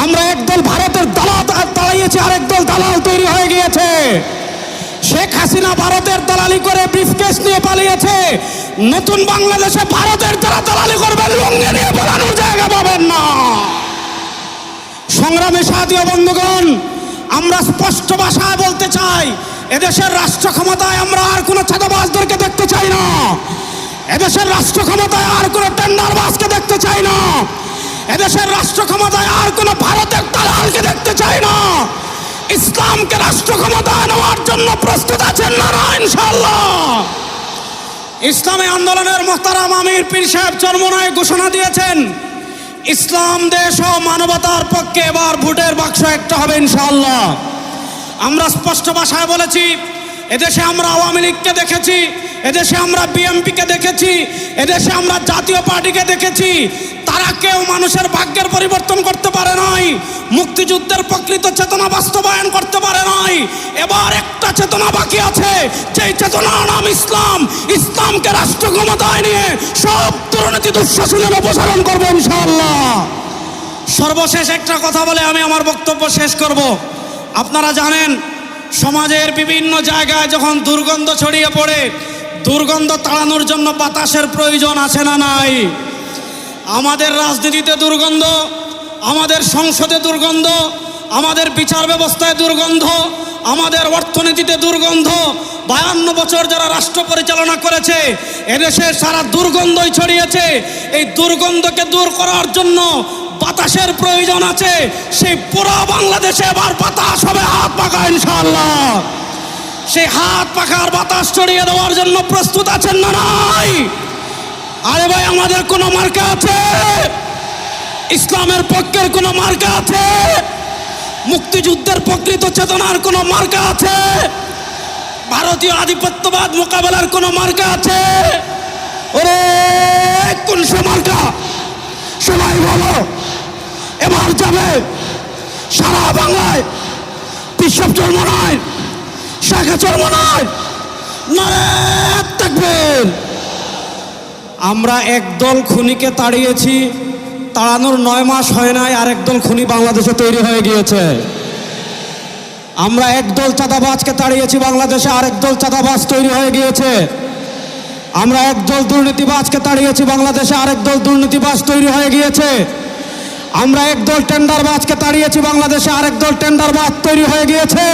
আমরা একদল ভারতের দালাল তাড়িয়েছি, আরেক দল দালাল তৈরি হয়ে গিয়েছে। শেখ হাসিনা ভারতের দালালি করে ব্রিফকেস নিয়ে পালিয়েছে। নতুন বাংলাদেশে ভারতের যারা দালালি করবেন লুঙ্গি নিয়ে পালানোর জায়গা পাবেন না। সংগ্রামী সাথী ও বন্ধুগণ, আমরা স্পষ্ট ভাষায় বলতে চাই, এদেশের রাষ্ট্র ক্ষমতায় আমরা আর কোনো চাঁদাবাজদেরকে দেখতে চাই না। এদেশের রাষ্ট্র ক্ষমতায় আর কোনো টেন্ডারবাজকে দেখতে চাই না। এদেশের রাষ্ট্র ক্ষমতায় আর কোনো ভারতের দালালকে দেখতে চাই না। ইসলামকে রাষ্ট্র ক্ষমতায় নেওয়ার জন্য প্রস্তুত আছেন না? ইনশাআল্লাহ। ইসলামী আন্দোলনের মোহতারাম আমির পীর সাহেব চরমোনাই ঘোষণা দিয়েছেন, ইসলাম দেশ ও মানবতার পক্ষে এবার ভোটের বাক্স একটা হবে ইনশাআল্লাহ। আমরা স্পষ্ট ভাষায় বলেছি, এদেশে আমরা আওয়ামী লীগকে দেখেছি, এদেশে আমরা বিএনপিকে দেখেছি, এদেশে আমরা জাতীয় পার্টিকে দেখেছি, তারা কেউ মানুষের ভাগ্যের পরিবর্তন করতে পারে নাই, মুক্তিযুদ্ধের প্রকৃত চেতনা বাস্তবায়ন করতে পারে নাই। এবার একটা চেতনা বাকি আছে, যেই চেতনার নাম ইসলাম। ইসলামকে রাষ্ট্র ক্ষমতায় নিয়ে সব দুর্নীতি দুঃশাসনের অপসারণ করবো ইনশাআল্লাহ। সর্বশেষ একটা কথা বলে আমি আমার বক্তব্য শেষ করব। আপনারা জানেন, সমাজের বিভিন্ন জায়গায় যখন দুর্গন্ধ ছড়িয়ে পড়ে, দুর্গন্ধ তাড়ানোর জন্য বাতাসের প্রয়োজন আছে না নাই? আমাদের রাজনীতিতে দুর্গন্ধ, আমাদের সংসদে দুর্গন্ধ, আমাদের বিচার ব্যবস্থায় দুর্গন্ধ, আমাদের অর্থনীতিতে দুর্গন্ধ। 52 বছর যারা রাষ্ট্র পরিচালনা করেছে, এদেশে সারা দুর্গন্ধই ছড়িয়েছে। এই দুর্গন্ধকে দূর করার জন্য বাতাসের প্রয়োজন আছে। সেই পুরো বাংলাদেশে এবার বাতাস হবে হাত পাখা ইনশাআল্লাহ। সেই হাত পাখার বাতাস ছড়িয়ে দেওয়ার জন্য প্রস্তুত আছেন না নাই? আরে ভাই, আমাদের কোনো মার্কা আছে? ইসলামের পক্ষের কোনো মার্কা আছে? মুক্তিযুদ্ধের প্রকৃত চেতনার কোনো মার্কা আছে? ভারতীয় আধিপত্যবাদ মোকাবেলার কোনো মার্কা আছে? ওরে কোন সে মার্কা? সবাই বলো, এবার যাবে সারা বাংলায় পিসব চরমোনাই, শাখা চরমোনাই, নারে তাকবীর। আমরা একদল খুনিকে তাড়িয়েছি, তাড়ানোর 9 মাস হয় নাই আরেক দল খুনি বাংলাদেশে তৈরি হয়ে গিয়েছে। আমরা একদল চাঁদাবাজকে তাড়িয়েছি, বাংলাদেশে আরেক দল চাঁদাবাজ তৈরি হয়ে গিয়েছে। আমরা একদল দুর্নীতিবাজকে তাড়িয়েছি, বাংলাদেশে আরেক দল দুর্নীতিবাজ তৈরি হয়ে গিয়েছে। আমরা একদল টেন্ডারবাজকে তাড়িয়েছি, বাংলাদেশে আরেক দল টেন্ডারবাজ তৈরি হয়ে গিয়েছে।